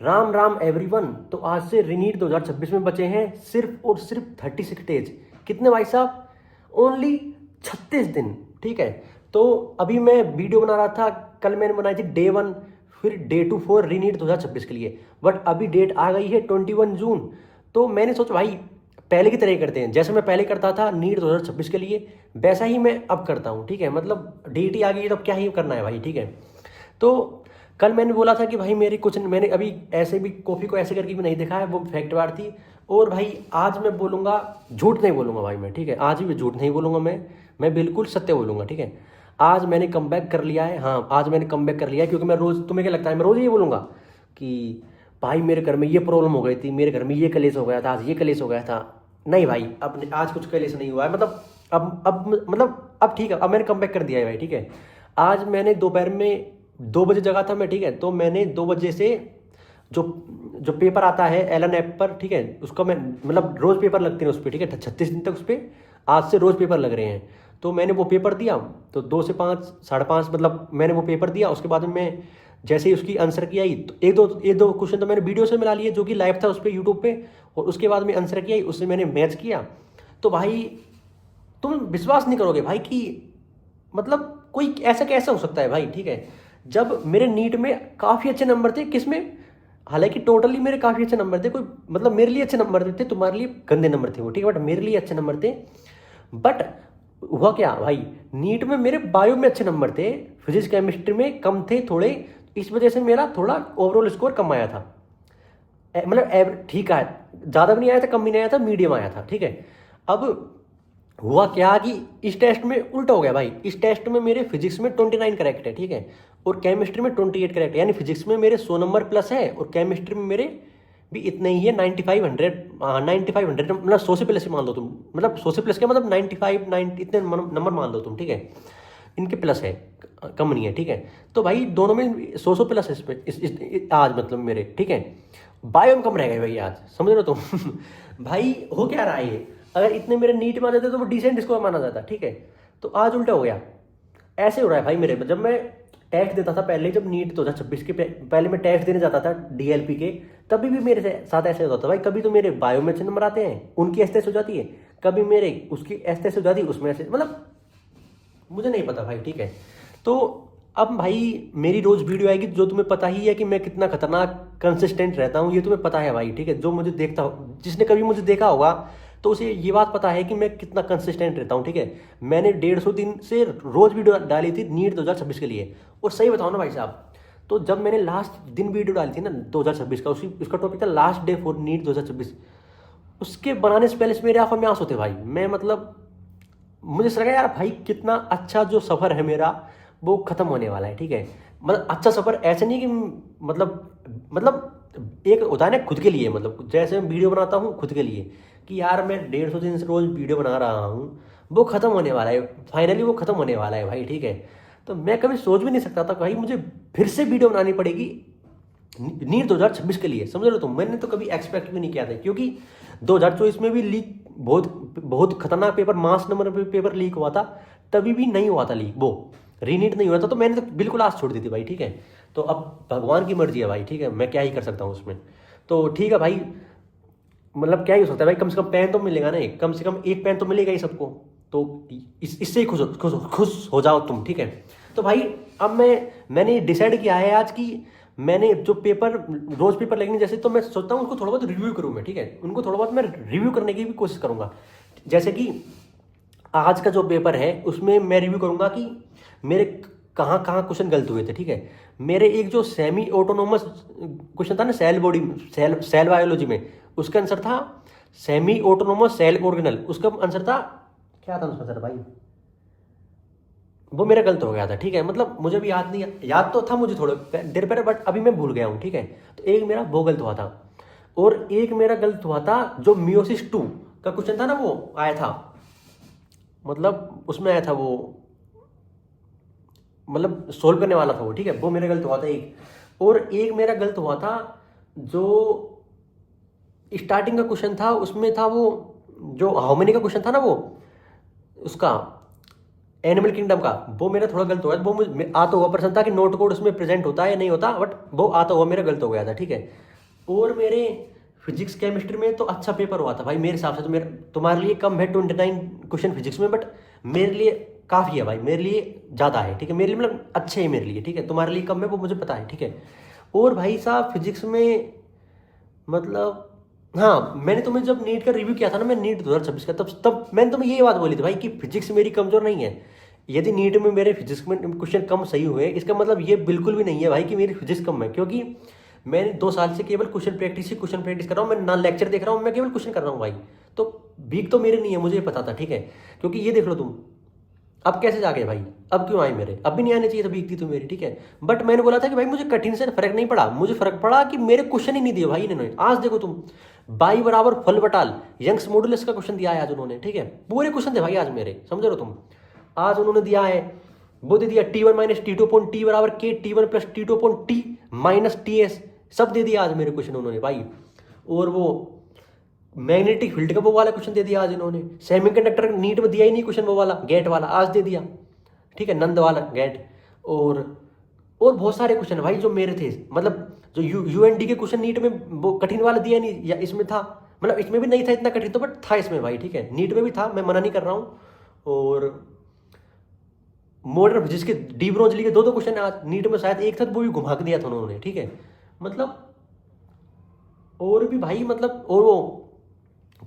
Ram Ram everyone. तो आज से रीनीट 2026 में बचे हैं सिर्फ और सिर्फ 36 डेज। कितने भाई साहब? ओनली 36 दिन। ठीक है। तो अभी मैं वीडियो बना रहा था, कल मैंने बनाई थी डे 1, फिर डे 2 फॉर रीनीट 2026 के लिए। बट अभी डेट आ गई है 21 जून। तो मैंने सोचा भाई पहले की तरह ही करते हैं, जैसे मैं पहले करता था नीट 2026 के लिए वैसा ही मैं अब करता हूँ। ठीक है, मतलब डेट ही आ गई है तो अब क्या ही करना है भाई। ठीक है। तो कल मैंने बोला था कि भाई मेरी कुछ, मैंने अभी ऐसे भी कॉफ़ी को ऐसे करके भी नहीं देखा है, वो फैक्ट बार थी। और भाई आज मैं बोलूँगा, झूठ नहीं बोलूँगा भाई मैं। ठीक है, आज भी झूठ नहीं बोलूँगा मैं बिल्कुल सत्य बोलूँगा। ठीक है। आज मैंने कमबैक कर लिया है। हाँ, आज मैंने कमबैक कर लिया है, क्योंकि मैं रोज़, तुम्हें क्या लगता है मैं रोज़ ये बोलूँगा कि भाई मेरे घर में ये प्रॉब्लम हो गई थी, मेरे घर में ये कलेश हो गया था, आज ये कलेश हो गया था। नहीं भाई, अब आज कुछ कलेश नहीं हुआ है। मतलब अब मतलब अब ठीक है, अब मैंने कमबैक कर दिया है भाई। ठीक है। आज मैंने दोपहर में 2 बजे जगा था मैं। ठीक है। तो मैंने 2 बजे से जो जो पेपर आता है एलन ऐप पर, ठीक है, उसका मैं, मतलब रोज़ पेपर लगते हैं उस पर। ठीक है, 36 दिन तक उस पर आज से रोज़ पेपर लग रहे हैं। तो मैंने वो पेपर दिया, तो 2 से 5, 5:30 मतलब मैंने वो पेपर दिया। उसके बाद में मैं जैसे ही उसकी आंसर की आई तो एक दो क्वेश्चन तो मैंने वीडियो से मिला लिए, जो कि लाइव था उस पर यूट्यूब पे। और उसके बाद में आंसर की आई, उससे मैंने मैच किया। तो भाई तुम विश्वास नहीं करोगे भाई कि मतलब कोई ऐसा कैसा हो सकता है भाई। ठीक है। जब मेरे नीट में काफ़ी अच्छे नंबर थे, किसमें, हालांकि टोटली मेरे काफ़ी अच्छे नंबर थे, कोई मतलब मेरे लिए अच्छे नंबर थे, तुम्हारे लिए गंदे नंबर थे वो। ठीक है, बट मेरे लिए अच्छे नंबर थे। बट हुआ क्या भाई, नीट में मेरे बायो में अच्छे नंबर थे, फिजिक्स केमिस्ट्री में कम थे थोड़े। इस वजह से मेरा थोड़ा ओवरऑल स्कोर कम आया था। मतलब ठीक है, ज़्यादा भी नहीं आया था, कम भी नहीं आया था, मीडियम आया था। ठीक है। अब हुआ क्या कि इस टेस्ट में उल्टा हो गया भाई। इस टेस्ट में मेरे फिजिक्स में 29 करेक्ट है। ठीक है। और केमिस्ट्री में 28 करेक्ट है, यानी फिजिक्स में मेरे 100 नंबर प्लस है, और केमिस्ट्री में मेरे भी इतने ही है, 9500। हाँ, 9500, मतलब 100 से प्लस ही मान लो तुम। मतलब 100 से प्लस क्या, मतलब 95, 90 इतने नंबर मान लो तुम। ठीक है। इनके प्लस है, कम नहीं है। ठीक है। तो भाई दोनों में 100 प्लस है आज मतलब मेरे। ठीक है। बायो में कम रह गए भाई आज, समझ रहे हो तुम। भाई हो क्या रहा है ये, अगर इतने मेरे नीट में आ जाते तो वो डिसेंट स्कोर माना जाता। ठीक है। तो आज उल्टा हो गया। ऐसे हो रहा है भाई मेरे, जब मैं टेस्ट देता था पहले, जब नीट 2026 के पहले मैं टेस्ट देने जाता था डीएलपी के, तभी भी मेरे साथ ऐसे होता था भाई। कभी तो मेरे बायो में अच्छे नंबर आते हैं, उनकी एस्टेस हो जाती है, कभी मेरे उसकी एस्टेस हो जाती है, उसमें ऐसे, मतलब मुझे नहीं पता भाई। ठीक है। तो अब भाई मेरी रोज वीडियो आएगी, जो तुम्हें पता ही है कि मैं कितना खतरनाक कंसिस्टेंट रहता हूँ, ये तुम्हें पता है भाई। ठीक है। जो मुझे देखता हो, जिसने कभी मुझे देखा होगा तो उसे ये बात पता है कि मैं कितना कंसिस्टेंट रहता हूँ। ठीक है। मैंने 150 दिन से रोज वीडियो डाली थी नीट 2026 के लिए। और सही बताओ ना भाई साहब, तो जब मैंने लास्ट दिन वीडियो डाली थी ना 2026 का, उसी उसका टॉपिक था लास्ट डे फॉर नीट 2026, उसके बनाने से पहले से मेरे आंखों में आंसू थे भाई। मैं मतलब मुझे ऐसा लगा यार भाई कितना अच्छा जो सफ़र है मेरा वो ख़त्म होने वाला है। ठीक है। मतलब अच्छा सफ़र ऐसे नहीं कि मतलब एक होता है ना खुद के लिए, मतलब जैसे मैं वीडियो बनाता हूँ खुद के लिए कि यार मैं 150 दिन से रोज़ वीडियो बना रहा हूँ, वो ख़त्म होने वाला है, फाइनली वो ख़त्म होने वाला है भाई। ठीक है। तो मैं कभी सोच भी नहीं सकता था भाई मुझे फिर से वीडियो बनानी पड़ेगी नीट 2026 के लिए, समझ रहे हो तुम। मैंने तो कभी एक्सपेक्ट भी नहीं किया था, क्योंकि 2024 में भी लीक बहुत बहुत खतरनाक paper, mass number paper leak हुआ था, तभी भी नहीं हुआ था लीक, वो रीनीट नहीं हुआ था। तो मैंने तो बिल्कुल आस छोड़ दी थी भाई। ठीक है। तो अब भगवान की मर्जी है भाई। ठीक है, मैं क्या ही कर सकता हूँ उसमें। तो ठीक है भाई, मतलब क्या ही हो सकता है भाई, कम से कम पेन तो मिलेगा ना, कम से कम एक पेन तो मिलेगा ही सबको। तो इससे ही खुश हो जाओ तुम। ठीक है। तो भाई अब मैंने डिसाइड किया है आज कि मैंने जो पेपर, रोज पेपर लगने जैसे, तो मैं सोचता हूँ उनको थोड़ा बहुत रिव्यू करूँ मैं। ठीक है। उनको थोड़ा बहुत मैं रिव्यू करने की भी कोशिश करूँगा। जैसे कि आज का जो पेपर है उसमें मैं रिव्यू करूँगा कि मेरे कहाँ कहाँ क्वेश्चन गलत हुए थे। ठीक है। मेरे एक जो सेमी ऑटोनोमस क्वेश्चन था ना, सेल बॉडी, सेल बायोलॉजी में, उसका आंसर था सेमी ऑटोनोमस सेल ऑर्गेनल, उसका आंसर था, क्या था उसका आंसर भाई, वो मेरा गलत हो गया था। ठीक है। मतलब मुझे भी याद नहीं, याद तो था मुझे थोड़े देर पहले, बट अभी मैं भूल गया हूँ। ठीक है। तो एक मेरा वो गलत हुआ था, और एक मेरा गलत हुआ था जो मियोसिस 2 का क्वेश्चन था ना, वो आया था, मतलब उसमें आया था वो, मतलब सोल्व करने वाला था वो। ठीक है। वो मेरा गलत हुआ था एक। और एक मेरा गलत हुआ था जो स्टार्टिंग का क्वेश्चन था, उसमें था वो जो हाउ मेनी का क्वेश्चन था ना, वो उसका एनिमल किंगडम का, वो मेरा थोड़ा गलत हो गया। वो मुझे आता हुआ प्रश्न था कि नोट कोड उसमें प्रेजेंट होता है या नहीं होता, बट वो आता हुआ मेरा गलत हो गया था। ठीक है। और मेरे फिजिक्स केमिस्ट्री में तो अच्छा पेपर हुआ था भाई मेरे हिसाब से। तो मेरे तुम्हारे लिए कम है 29 क्वेश्चन फिजिक्स में, बट मेरे लिए काफ़ी है भाई, मेरे लिए ज़्यादा है, ठीक है, मेरे लिए मतलब अच्छे है मेरे लिए, ठीक है, तुम्हारे लिए कम है वो मुझे पता है, ठीक है। और भाई साहब फिजिक्स में मतलब हाँ, मैंने तुम्हें जब नीट का रिव्यू किया था ना, मैं नीट 2026 का, तब तब मैंने तुम्हें ये बात बोली थी भाई कि फिजिक्स मेरी कमजोर नहीं है। यदि नीट में मेरे फिजिक्स में क्वेश्चन कम सही हुए, इसका मतलब ये बिल्कुल भी नहीं है भाई कि मेरी फिजिक्स कम है, क्योंकि मैंने 2 साल से केवल क्वेश्चन प्रैक्टिस कर रहा हूँ, मैं ना लेक्चर देख रहा हूँ, मैं केवल क्वेश्चन कर रहा हूँ भाई। तो वीक तो मेरे नहीं है, मुझे पता था, ठीक है, क्योंकि ये देख लो तुम अब कैसे जागे भाई, अब क्यों आए मेरे, अब भी नहीं आने चाहिए था, वीक थी तो मेरी, ठीक है। बट मैंने बोला था कि भाई मुझे कठिन से फर्क नहीं पड़ा, मुझे फर्क पड़ा कि मेरे क्वेश्चन ही नहीं दिए भाई इन्होंने। आज देखो तुम, बाई बराबर फल बटाल यंग्स मॉडुलस का क्वेश्चन दिया है आज उन्होंने, ठीक है, पूरे क्वेश्चन थे भाई आज मेरे, समझ रहे हो तुम। आज उन्होंने दिया है, वो दे दिया T1 minus T2 upon T बराबर K T1 plus T2 upon T minus TS, सब दे दिया आज मेरे क्वेश्चन उन्होंने भाई। और वो मैग्नेटिक फील्ड का वो वाला क्वेश्चन दे दिया आज इन्होंने। सेमीकंडक्टर नीट में दिया ही नहीं क्वेश्चन, वो वाला गेट वाला आज दे दिया, ठीक है, नंद वाला गेट। और बहुत सारे क्वेश्चन भाई जो मेरे थे, मतलब जो यूएनडी के क्वेश्चन नीट में वो कठिन वाला दिया नहीं, या इसमें था, मतलब इसमें भी नहीं था इतना कठिन तो, बट था इसमें भाई, ठीक है, नीट में भी था, मैं मना नहीं कर रहा हूँ। और मॉडर्न फिजिक्स के डी ब्रोंजली के 2 क्वेश्चन आज नीट में शायद एक था, वो भी घुमा के दिया था उन्होंने, ठीक है, मतलब। और भी भाई मतलब, और वो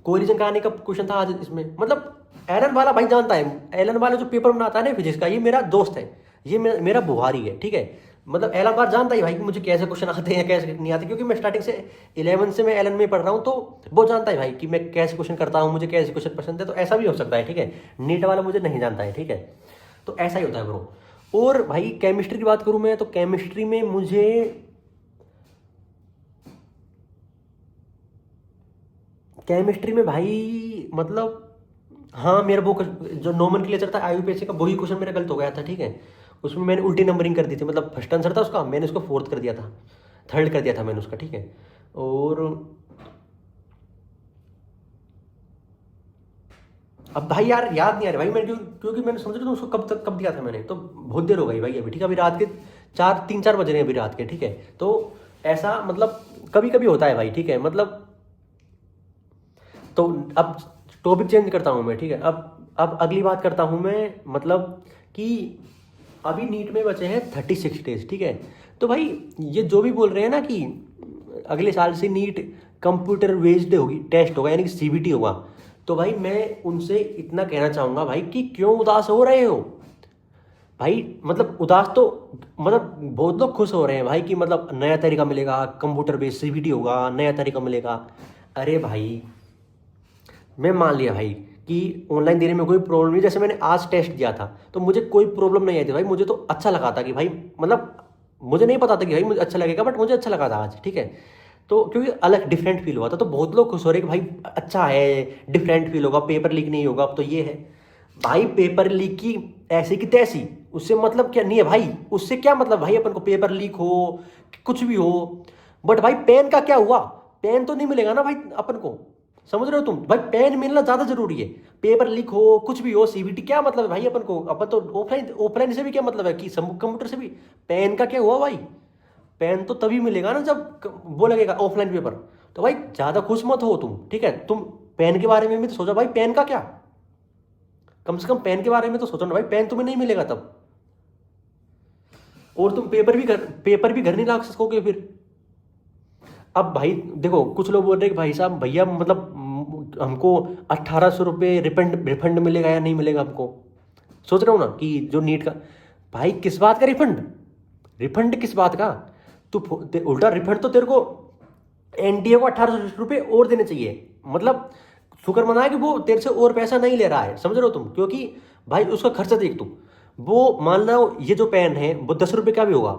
कोलिजन का आने का क्वेश्चन था आज इसमें, मतलब एलन वाला भाई जानता है, एलन वाला जो पेपर बनाता है ना फिजिक्स का, ये मेरा दोस्त है, ये मेरा बुहारी है, ठीक है, मतलब एलन बार जानता ही भाई कि मुझे कैसे क्वेश्चन आते हैं कैसे नहीं आते, क्योंकि मैं स्टार्टिंग से 11 से मैं एलन में पढ़ रहा हूँ, तो वो जानता है भाई कि मैं कैसे क्वेश्चन करता हूँ, मुझे कैसे क्वेश्चन पसंद है। तो ऐसा भी हो सकता है, ठीक है, नीट वाला मुझे नहीं जानता है, ठीक है, तो ऐसा ही होता है ब्रो। और भाई केमिस्ट्री की बात करूँ मैं, तो केमिस्ट्री में मुझे केमिस्ट्री में भाई मतलब हाँ, मेरा वो जो नोमेनक्लेचर था आईयूपीएससी का, वही क्वेश्चन मेरा गलत हो गया था, ठीक है, उसमें मैंने उल्टी नंबरिंग कर दी थी, मतलब फर्स्ट आंसर था उसका, मैंने उसको फोर्थ कर दिया था, थर्ड कर दिया था मैंने उसका, ठीक है। और अब भाई यार याद नहीं आ रहा भाई, मैं क्योंकि मैंने समझ रहा था उसको कब तक कब दिया था मैंने, तो बहुत देर हो गई भाई अभी, ठीक है, अभी रात के 3-4 बज रहे हैं अभी रात के, ठीक है। तो ऐसा मतलब कभी कभी होता है भाई, ठीक है, मतलब। तो अब टॉपिक चेंज करता हूँ मैं, ठीक है, अब अगली बात करता हूँ मैं, मतलब कि अभी नीट में बचे हैं 36 डेज, ठीक है। तो भाई ये जो भी बोल रहे हैं ना कि अगले साल से नीट कंप्यूटर बेस्ड होगी, टेस्ट होगा, यानी कि सीबीटी होगा, तो भाई मैं उनसे इतना कहना चाहूँगा भाई कि क्यों उदास हो रहे हो भाई, मतलब उदास तो मतलब बहुत लोग खुश हो रहे हैं भाई कि मतलब नया तरीका मिलेगा, कंप्यूटर बेस्ड सीबीटी होगा, नया तरीका मिलेगा। अरे भाई मैं मान लिया भाई कि ऑनलाइन देने में कोई प्रॉब्लम नहीं, जैसे मैंने आज टेस्ट दिया था तो मुझे कोई प्रॉब्लम नहीं आई थी भाई, मुझे तो अच्छा लगा था कि भाई, मतलब मुझे नहीं पता था कि भाई मुझे अच्छा लगेगा, बट मुझे अच्छा लगा था आज, ठीक है। तो क्योंकि अलग डिफरेंट फील हुआ था, तो बहुत लोग खुश हो रहे कि भाई अच्छा है, डिफरेंट फील होगा, पेपर लीक नहीं होगा, अब तो ये है भाई, पेपर लीक की ऐसी की तैसी, उससे मतलब क्या नहीं है भाई, उससे क्या मतलब भाई, अपन को पेपर लीक हो कुछ भी हो, बट भाई पेन का क्या हुआ, पेन तो नहीं मिलेगा ना भाई अपन को, समझ रहे हो तुम भाई, पेन मिलना ज्यादा जरूरी है। पेपर लीक हो कुछ भी हो, सीबीटी क्या मतलब है भाई, अपन को, अपन तो ऑफलाइन से भी क्या मतलब है कि कंप्यूटर से भी, पेन का क्या हुआ भाई, पेन तो तभी मिलेगा ना जब वो लगेगा ऑफलाइन पेपर। तो भाई ज्यादा खुश मत हो तुम, ठीक है, तुम पेन के बारे में भी तो सोचो भाई, पेन का क्या, कम से कम पेन के बारे में तो सोचो ना भाई, पेन तुम्हें नहीं मिलेगा तब, और तुम पेपर भी घर नहीं ला सकोगे फिर। अब भाई देखो कुछ लोग बोल रहे हैं कि भाई साहब भैया मतलब हमको 1800 रुपये रिफंड मिलेगा या नहीं मिलेगा हमको, सोच रहा हूँ ना कि जो नीट का, भाई किस बात का रिफंड, रिफंड किस बात का, तू उल्टा रिफंड तो तेरे को एनटीए को 1800 रुपये और देने चाहिए, मतलब शुक्र मना है कि वो तेरे से और पैसा नहीं ले रहा है, समझ रहे हो तुम, क्योंकि भाई उसका खर्चा देख तू, वो मान लो ये जो पेन है वो 10 रुपये का भी होगा,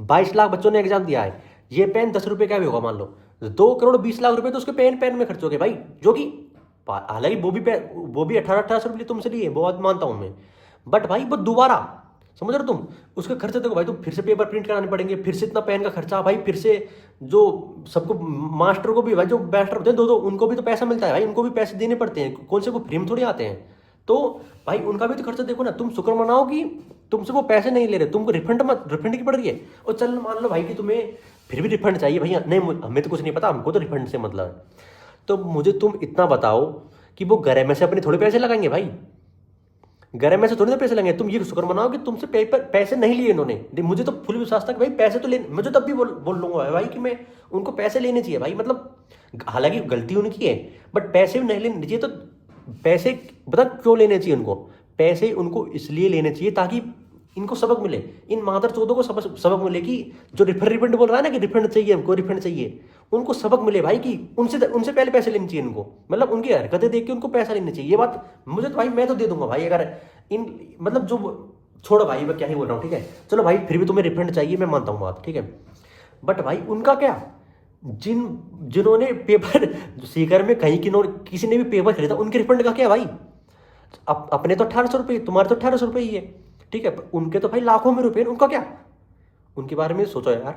22 लाख बच्चों ने एग्जाम दिया है, ये पेन 10 रुपये का भी होगा मान लो, 2 करोड़ 20 लाख रुपए तो उसके पेन में खर्च हो गए भाई, जो कि हालांकि वो भी 1800 रुपये तुमसे लिए, वो बात मानता हूं मैं, बट भाई वो दोबारा, समझ रहे हो तुम, उसका खर्चा देखो भाई, तुम फिर से पेपर प्रिंट कराने पड़ेंगे, फिर से इतना पेन का खर्चा भाई, फिर से जो सबको मास्टर को भी भाई, जो मास्टर होते हैं दो उनको भी तो पैसा मिलता है भाई, उनको भी पैसे देने पड़ते हैं, कौन से वो फ्री में थोड़ी आते हैं, तो भाई उनका भी तो खर्चा देखो ना, तुम शुक्र मनाओ कि तुमसे वो पैसे नहीं ले रहे, तुमको रिफंड की पड़ रही है। और चल मान लो भाई कि तुम्हें फिर भी रिफंड चाहिए भैया। नहीं हमें तो कुछ नहीं पता, हमको तो रिफंड से मतलब है। तो मुझे तुम इतना बताओ कि वो घर में से अपने थोड़े पैसे लगाएंगे भाई, घर में से थोड़ी ना पैसे लगेंगे। तुम ये शुक्र मनाओ कि तुमसे पैसे नहीं लिए इन्होंने। मुझे तो फुल विश्वास था कि भाई पैसे तो ले, मुझे तब भी बोल लूंगा भाई कि मैं उनको पैसे लेने चाहिए भाई, मतलब हालांकि गलती उनकी है बट पैसे भी नहीं लेने चाहिए। तो पैसे बता क्यों लेने चाहिए उनको? पैसे उनको इसलिए लेने चाहिए ताकि इनको सबक मिले, इन मादर चौधों को सबक मिले कि जो रिफंड बोल रहा है ना कि रिफंड चाहिए हमको, रिफंड चाहिए, उनको सबक मिले भाई कि उनसे उनसे पहले पैसे लेने चाहिए इनको, मतलब उनकी हरकतें देख के उनको पैसा लेना चाहिए। ये बात मुझे तो भाई मैं तो दे दूंगा भाई, अगर इन मतलब जो छोड़ो भाई मैं क्या ही बोल रहा हूँ, ठीक है चलो भाई फिर भी तुम्हें रिफंड चाहिए, मैं मानता हूँ बात, ठीक है। बट भाई उनका क्या, जिन्होंने पेपर सीकर में कहीं किसी ने भी पेपर खरीदा उनके रिफंड का क्या भाई? अपने तो 1800 रुपये, तुम्हारे तो 1800 रुपये ही है, ठीक है, उनके तो भाई लाखों में रुपए, उनका क्या? उनके बारे में सोचो यार।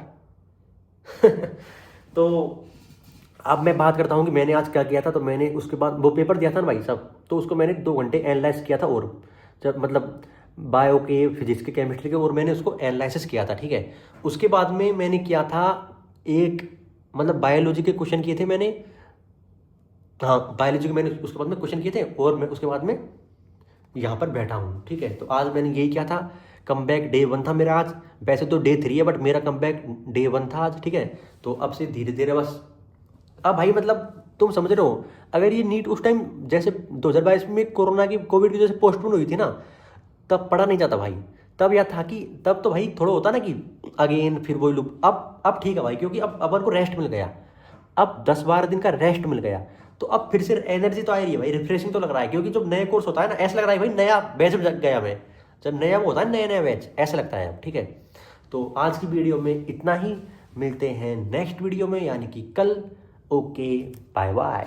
तो अब मैं बात करता हूँ कि मैंने आज क्या किया था। तो मैंने उसके बाद वो पेपर दिया था ना भाई साहब, तो उसको मैंने 2 घंटे एनालाइज किया था, और जब मतलब बायो के, फिजिक्स के, केमिस्ट्री के, और मैंने उसको एनालिसिस किया था, ठीक है। उसके बाद में मैंने किया था एक मतलब बायोलॉजी के क्वेश्चन किए थे मैंने, हाँ बायोलॉजी के मैंने उसके बाद में क्वेश्चन किए थे, और मैं उसके बाद में यहाँ पर बैठा हूँ, ठीक है। तो आज मैंने यही किया था, कम बैक डे 1 था मेरा आज, वैसे तो डे 3 है बट मेरा कम बैक डे 1 था आज, ठीक है। तो अब से धीरे धीरे बस, अब भाई मतलब तुम समझ रहे हो, अगर ये नीट उस टाइम जैसे 2022 में कोरोना की, कोविड की जैसे पोस्टपोन हुई थी ना, तब पढ़ा नहीं जाता भाई। तब यह था कि तब तो भाई थोड़ा होता ना कि अगेन फिर वही लूप। अब ठीक है भाई, क्योंकि अब अपन को रेस्ट मिल गया, अब 10-12 दिन का रेस्ट मिल गया, तो अब फिर से एनर्जी तो आ रही है भाई, रिफ्रेशिंग तो लग रहा है। क्योंकि जब नया कोर्स होता है ना, ऐसा लग रहा है भाई नया बैच में गया मैं, जब नया वो होता है नया नया बैच, ऐसा लगता है अब, ठीक है। तो आज की वीडियो में इतना ही, मिलते हैं नेक्स्ट वीडियो में यानी कि कल। Okay bye bye.